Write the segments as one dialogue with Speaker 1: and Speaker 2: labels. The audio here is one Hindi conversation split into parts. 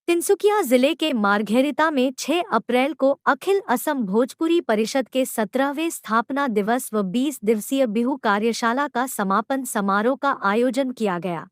Speaker 1: तिनसुकिया जिले के मार्घेरिता में 6 अप्रैल को अखिल असम भोजपुरी परिषद के 17वें स्थापना दिवस व 20 दिवसीय बिहू कार्यशाला का समापन समारोह का आयोजन किया गया।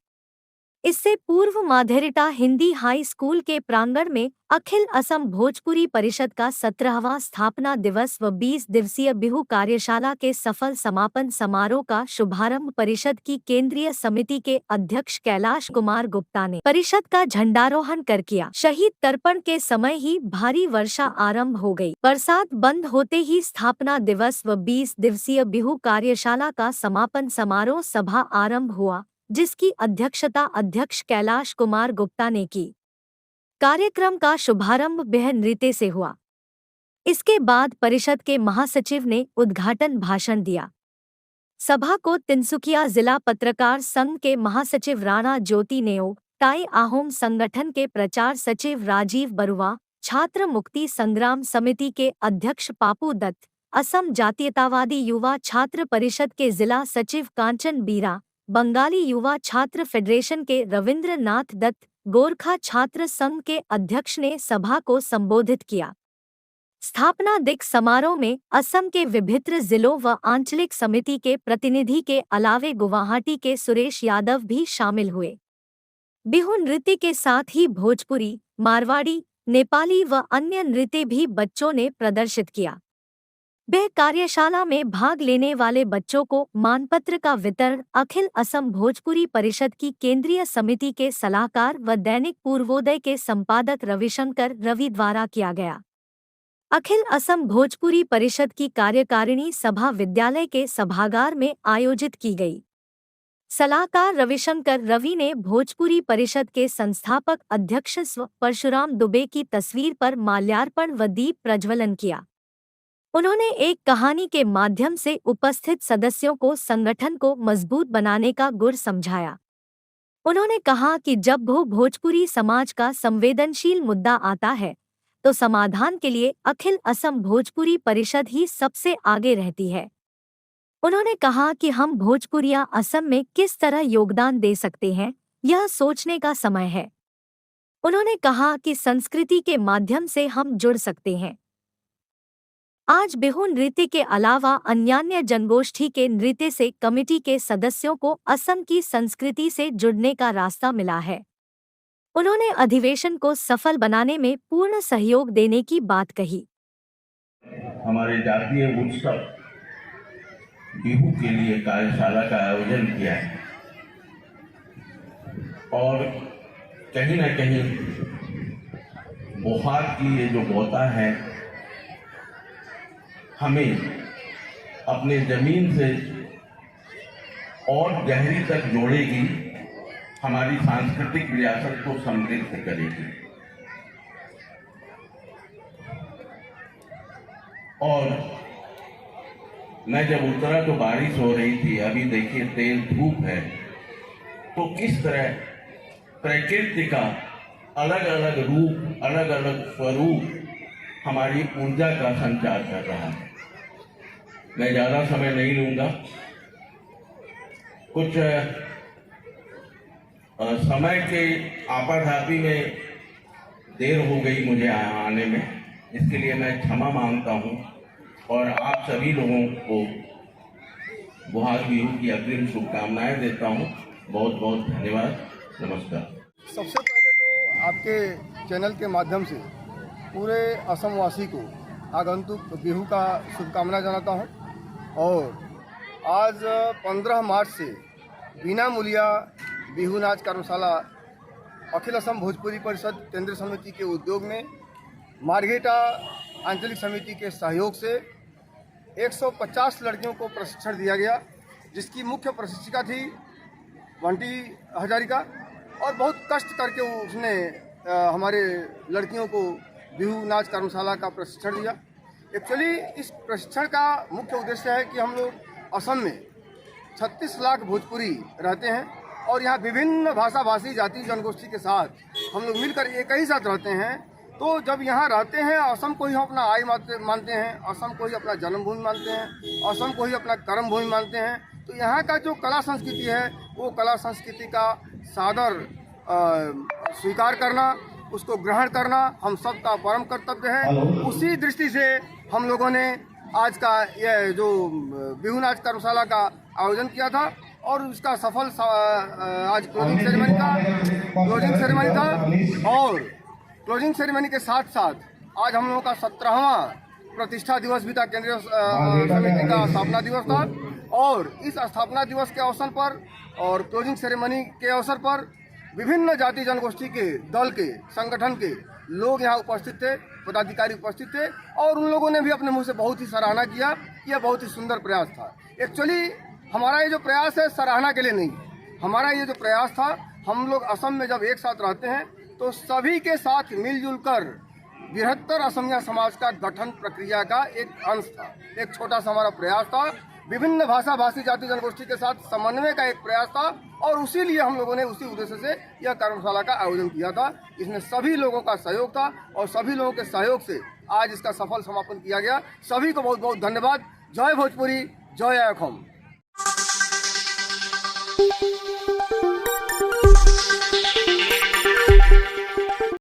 Speaker 1: इससे पूर्व मार्घेरिटा हिंदी हाई स्कूल के प्रांगण में अखिल असम भोजपुरी परिषद का 17वां स्थापना दिवस व 20 दिवसीय बिहू कार्यशाला के सफल समापन समारोह का शुभारंभ परिषद की केंद्रीय समिति के अध्यक्ष कैलाश कुमार गुप्ता ने परिषद का झंडारोहण कर किया। शहीद तर्पण के समय ही भारी वर्षा आरंभ हो गई। बरसात बंद होते ही स्थापना दिवस व 20 दिवसीय बिहू कार्यशाला का समापन समारोह सभा आरंभ हुआ, जिसकी अध्यक्षता अध्यक्ष कैलाश कुमार गुप्ता ने की। कार्यक्रम का शुभारंभ बिह नृत्य से हुआ। इसके बाद परिषद के महासचिव ने उद्घाटन भाषण दिया। सभा को तिनसुकिया जिला पत्रकार संघ के महासचिव राणा ज्योति नेओ, टाई आहोम संगठन के प्रचार सचिव राजीव बरुआ, छात्र मुक्ति संग्राम समिति के अध्यक्ष पापू दत्त, असम जातीयतावादी युवा छात्र परिषद के जिला सचिव कांचन बीरा, बंगाली युवा छात्र फेडरेशन के रविंद्र नाथ दत्त, गोरखा छात्र संघ के अध्यक्ष ने सभा को संबोधित किया। स्थापना दिवस समारोह में असम के विभिन्न जिलों व आंचलिक समिति के प्रतिनिधि के अलावे गुवाहाटी के सुरेश यादव भी शामिल हुए। बिहू नृत्य के साथ ही भोजपुरी, मारवाड़ी, नेपाली व अन्य नृत्य भी बच्चों ने प्रदर्शित किया। वह कार्यशाला में भाग लेने वाले बच्चों को मानपत्र का वितरण अखिल असम भोजपुरी परिषद की केंद्रीय समिति के सलाहकार व दैनिक पूर्वोदय के संपादक रविशंकर रवि द्वारा किया गया। अखिल असम भोजपुरी परिषद की कार्यकारिणी सभा विद्यालय के सभागार में आयोजित की गई। सलाहकार रविशंकर रवि ने भोजपुरी परिषद के संस्थापक अध्यक्ष स्व परशुराम दुबे की तस्वीर पर माल्यार्पण व दीप प्रज्वलन किया। उन्होंने एक कहानी के माध्यम से उपस्थित सदस्यों को संगठन को मजबूत बनाने का गुर समझाया। उन्होंने कहा कि जब भोजपुरी समाज का संवेदनशील मुद्दा आता है तो समाधान के लिए अखिल असम भोजपुरी परिषद ही सबसे आगे रहती है। उन्होंने कहा कि हम भोजपुरिया असम में किस तरह योगदान दे सकते हैं, यह सोचने का समय है। उन्होंने कहा कि संस्कृति के माध्यम से हम जुड़ सकते हैं। आज बिहू नृत्य के अलावा अन्यान्य जनगोष्ठी के नृत्य से कमेटी के सदस्यों को असम की संस्कृति से जुड़ने का रास्ता मिला है। उन्होंने अधिवेशन को सफल बनाने में पूर्ण सहयोग देने की बात कही।
Speaker 2: हमारे जातीय उत्सव बिहू के लिए कार्यशाला का आयोजन किया है और कहीं न कहीं बुखार की ये जो गोता है हमें अपने जमीन से और गहरी तक जोड़ेगी, हमारी सांस्कृतिक विरासत को समृद्ध करेगी। और मैं जब उतरा तो बारिश हो रही थी, अभी देखिए तेज धूप है। तो किस तरह प्रकृति का अलग अलग रूप, अलग अलग स्वरूप हमारी ऊर्जा का संचार कर रहा है। मैं ज़्यादा समय नहीं लूँगा। कुछ समय के आपाधापी में देर हो गई मुझे आने में, इसके लिए मैं क्षमा मांगता हूँ और आप सभी लोगों को बोहाग बिहू की अग्रिम शुभकामनाएं देता हूँ। बहुत बहुत धन्यवाद। नमस्कार।
Speaker 3: सबसे पहले तो आपके चैनल के माध्यम से पूरे असम वासी को आगंतुक बिहू का शुभकामना जनाता हूँ। और आज 15 मार्च से बिना मूल्य बिहू नाच कार्यशाला अखिल असम भोजपुरी परिषद केंद्रीय समिति के उद्योग में मार्घेरिटा आंचलिक समिति के सहयोग से 150 लड़कियों को प्रशिक्षण दिया गया, जिसकी मुख्य प्रशिक्षिका थी बंटी हजारिका। और बहुत कष्ट करके उसने हमारे लड़कियों को बिहू नाच कार्यशाला का प्रशिक्षण दिया। एक्चुअली इस प्रशिक्षण का मुख्य उद्देश्य है कि हम लोग असम में 36 लाख भोजपुरी रहते हैं और यहाँ विभिन्न भाषा भाषी जाति जनगोष्ठी के साथ हम लोग मिलकर एक ही साथ रहते हैं। तो जब यहाँ रहते हैं, असम को ही अपना आय मानते हैं, असम को ही अपना जन्मभूमि मानते हैं, असम को ही अपना कर्म भूमि मानते हैं। तो यहाँ का जो कला संस्कृति है वो कला संस्कृति का सादर स्वीकार करना, उसको ग्रहण करना हम सबका परम कर्तव्य है। उसी दृष्टि से हम लोगों ने आज का यह जो बिहू नाच कर्मशाला का आयोजन किया था और उसका सफल आज क्लोजिंग सेरेमनी था और क्लोजिंग सेरेमनी के साथ साथ आज हम लोगों का 17वां प्रतिष्ठा दिवस भी था। केंद्रीय समिति का स्थापना दिवस था और इस स्थापना दिवस के अवसर पर और क्लोजिंग सेरेमनी के अवसर पर विभिन्न जाति जनगोष्ठी के दल के संगठन के लोग यहाँ उपस्थित थे, पदाधिकारी उपस्थित थे और उन लोगों ने भी अपने मुंह से बहुत ही सराहना किया कि यह बहुत ही सुंदर प्रयास था। एक्चुअली हमारा ये जो प्रयास है सराहना के लिए नहीं, हमारा ये जो प्रयास था, हम लोग असम में जब एक साथ रहते हैं तो सभी के साथ मिलजुल कर बृहत्तर असमिया समाज का गठन प्रक्रिया का एक अंश था, एक छोटा सा हमारा प्रयास था। विभिन्न भाषा भाषी जाति जनगोष्ठी के साथ समन्वय का एक प्रयास था और उसी लिए हम लोगों ने उसी उद्देश्य से यह कर्मशाला का आयोजन किया था। इसमें सभी लोगों का सहयोग था और सभी लोगों के सहयोग से आज इसका सफल समापन किया गया। सभी को बहुत बहुत धन्यवाद। जय भोजपुरी, जय असम।